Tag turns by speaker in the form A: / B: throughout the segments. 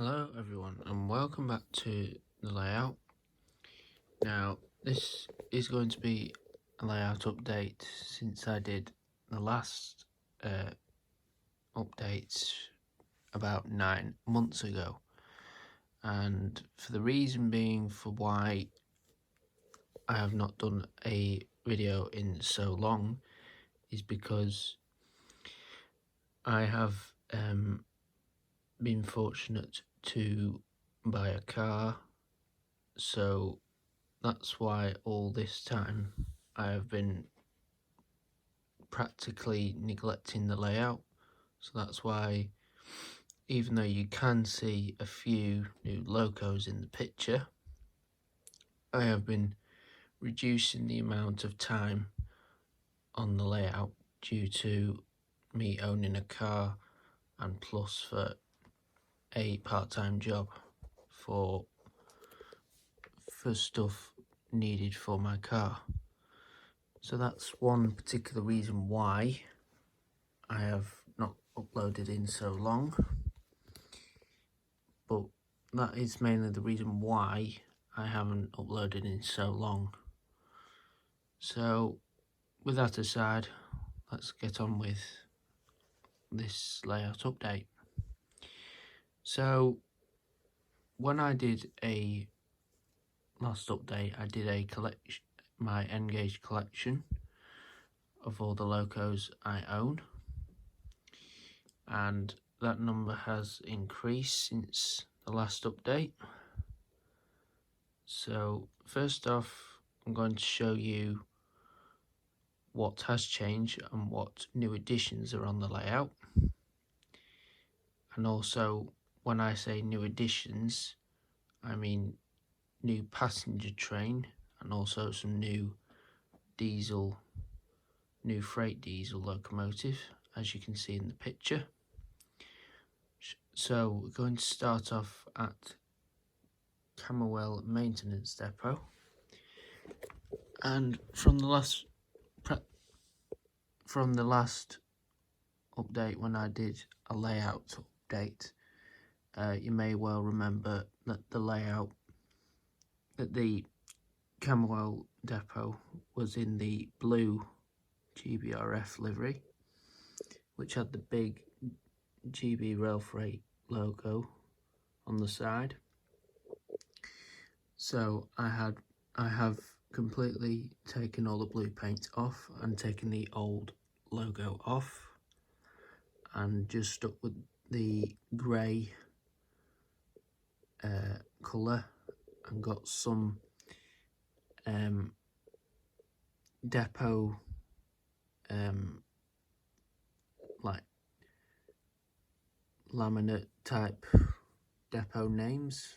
A: Hello everyone and welcome back to the layout. Now this is going to be a layout update since I did the last updates about 9 months ago, and for the reason being for why I have not done a video in so long is because I have been fortunate to buy a car, so that's why all this time I have been practically neglecting the layout. So that's why, even though you can see a few new logos in the picture, I have been reducing the amount of time on the layout due to me owning a car and plus for a part-time job for stuff needed for my car. So that's one particular reason why I have not uploaded in so long, but that is mainly the reason why I haven't uploaded in so long. So with that aside, let's get on with this layout update. So when I did a last update, I did a collection, my N-Gage collection of all the locos I own, and that number has increased since the last update. So first off, I'm going to show you what has changed and what new additions are on the layout. And also, when I say new additions, I mean new passenger train and also some new freight diesel locomotive, as you can see in the picture. So we're going to start off at Camberwell Maintenance Depot, and from the last update, when I did a layout update, you may well remember that the layout at the Camberwell Depot was in the blue GBRF livery, which had the big GB Rail Freight logo on the side. So I have completely taken all the blue paint off and taken the old logo off and just stuck with the grey colour and got some depot like laminate type depot names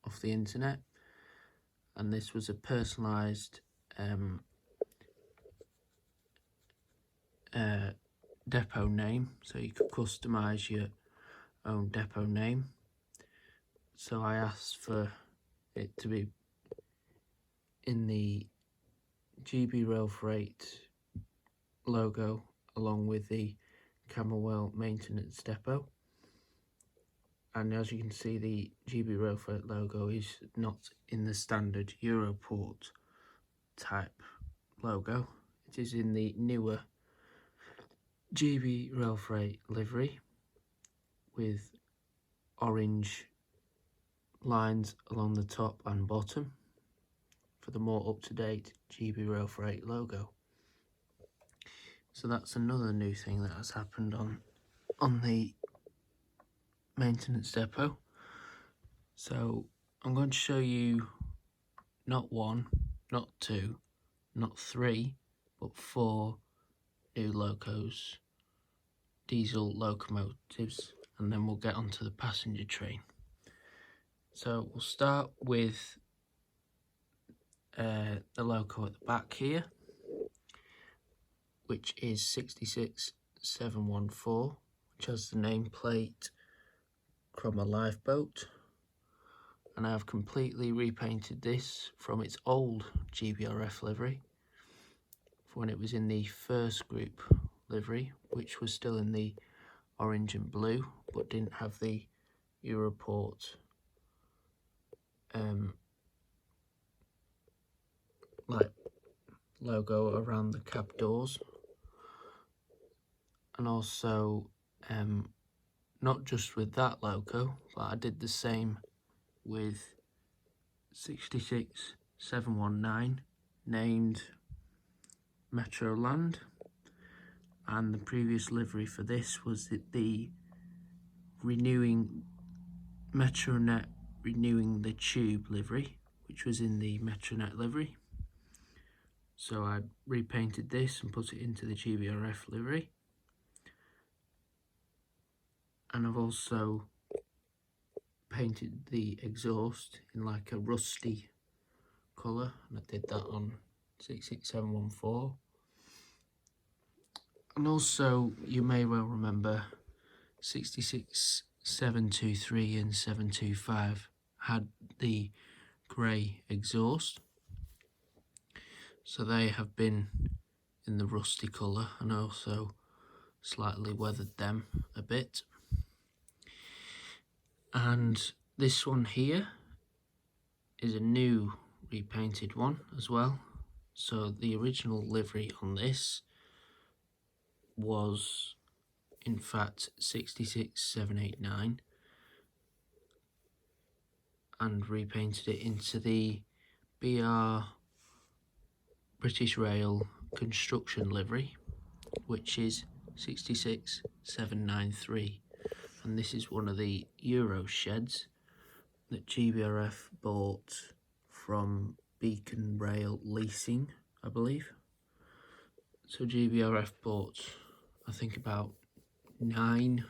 A: off the internet, and this was a personalised depot name, so you could customise your own depot name. So I asked for it to be in the GB Rail Freight logo along with the Camberwell Maintenance Depot, and as you can see, the GB Rail Freight logo is not in the standard Europort type logo. It is in the newer GB Rail Freight livery with orange lines along the top and bottom for the more up-to-date GB Rail Freight logo. So that's another new thing that has happened on the maintenance depot. So I'm going to show you not one, not two, not three, but 4 new locos, diesel locomotives, and then we'll get onto the passenger train. So we'll start with the loco at the back here, which is 66714, which has the nameplate Cromer Lifeboat, and I have completely repainted this from its old GBRF livery for when it was in the first group livery, which was still in the orange and blue but didn't have the Europort like logo around the cab doors, and also not just with that logo, but I did the same with 66719 named Metroland, and the previous livery for this was the renewing Metronet renewing the tube livery, which was in the Metronet livery. So I repainted this and put it into the GBRF livery, and I've also painted the exhaust in like a rusty colour, and I did that on 66714. And also, you may well remember 66723 and 725 had the grey exhaust, so they have been in the rusty colour, and also slightly weathered them a bit. And this one here is a new repainted one as well. So the original livery on this was in fact 66789, and repainted it into the BR British Rail construction livery, which is 66793, and this is one of the Euro sheds that GBRF bought from Beacon Rail Leasing, I believe. So GBRF bought, I think, about 9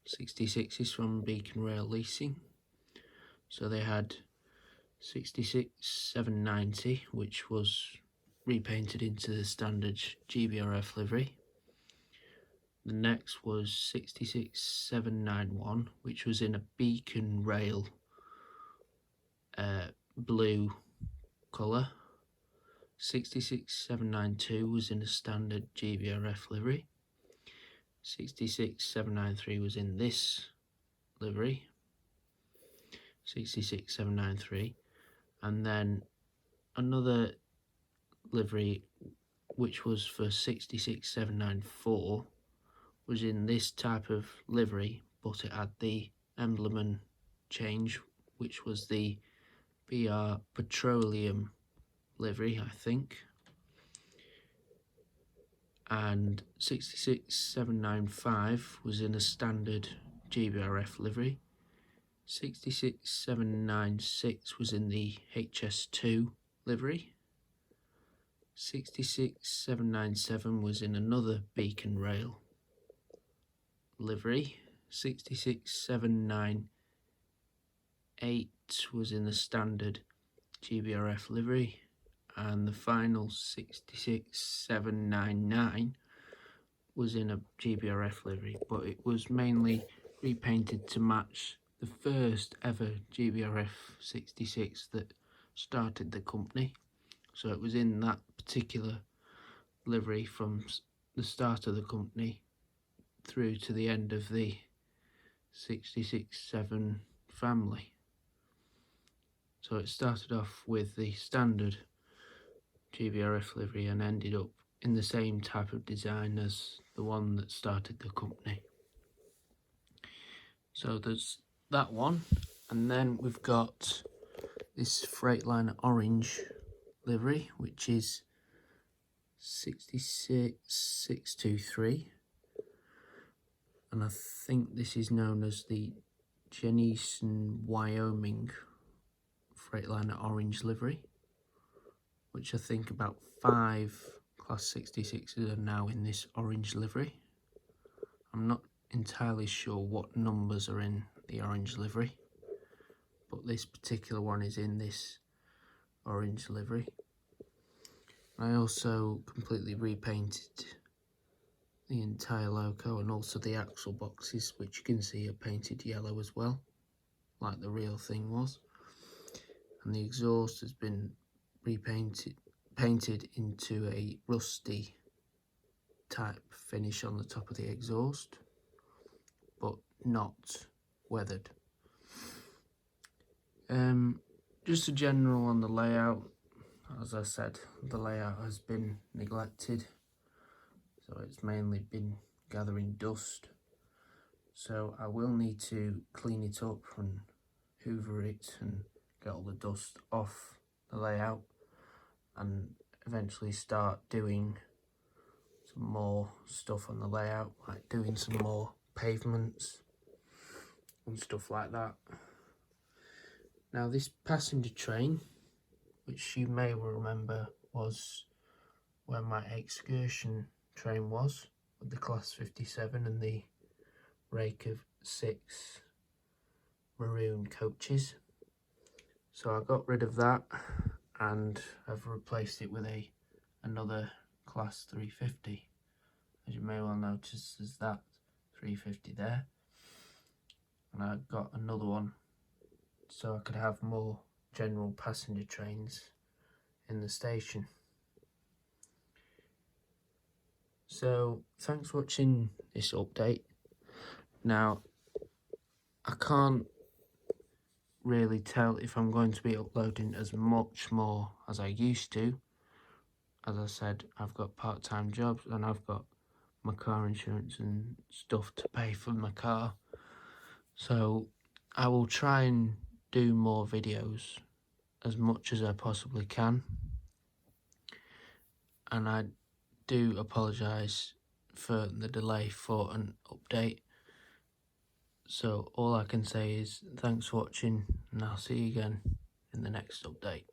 A: 66s from Beacon Rail Leasing. So they had 66790, which was repainted into the standard GBRF livery. The next was 66791, which was in a Beacon Rail blue colour. 66792 was in a standard GBRF livery. 66793 was in this livery, 66793, and then another livery which was for 66794 was in this type of livery, but it had the emblem and change, which was the BR Petroleum livery, I think. And 66795 was in a standard GBRF livery. 66796 was in the HS2 livery. 66797 was in another Beacon Rail livery. 66798 was in the standard GBRF livery, and the final 66799 was in a GBRF livery, but it was mainly repainted to match the first ever GBRF 66 that started the company. So it was in that particular livery from the start of the company through to the end of the 667 family. So it started off with the standard GBRF livery and ended up in the same type of design as the one that started the company. So there's that one, and then we've got this Freightliner orange livery, which is 66623, and I think this is known as the Genesee Wyoming Freightliner orange livery, which I think about 5 Class 66s are now in this orange livery. I'm not entirely sure what numbers are in the orange livery, but this particular one is in this orange livery. I also completely repainted the entire logo and also the axle boxes, which you can see are painted yellow as well, like the real thing was. And the exhaust has been painted into a rusty type finish on the top of the exhaust, but not weathered. Just a general on the layout. As I said, the layout has been neglected, so it's mainly been gathering dust. So I will need to clean it up and hoover it and get all the dust off the layout, and eventually start doing some more stuff on the layout, like doing some more pavements and stuff like that. Now this passenger train, which you may remember was where my excursion train was, with the Class 57 and the rake of 6 maroon coaches. So I got rid of that and I've replaced it with another Class 350. As you may well notice, there's that 350 there, and I got another one so I could have more general passenger trains in the station. So thanks for watching this update. Now I can't really tell if I'm going to be uploading as much more as I used to. As I said, I've got part-time jobs and I've got my car insurance and stuff to pay for my car. So I will try and do more videos as much as I possibly can. And I do apologise for the delay for an update. So all I can say is thanks for watching, and I'll see you again in the next update.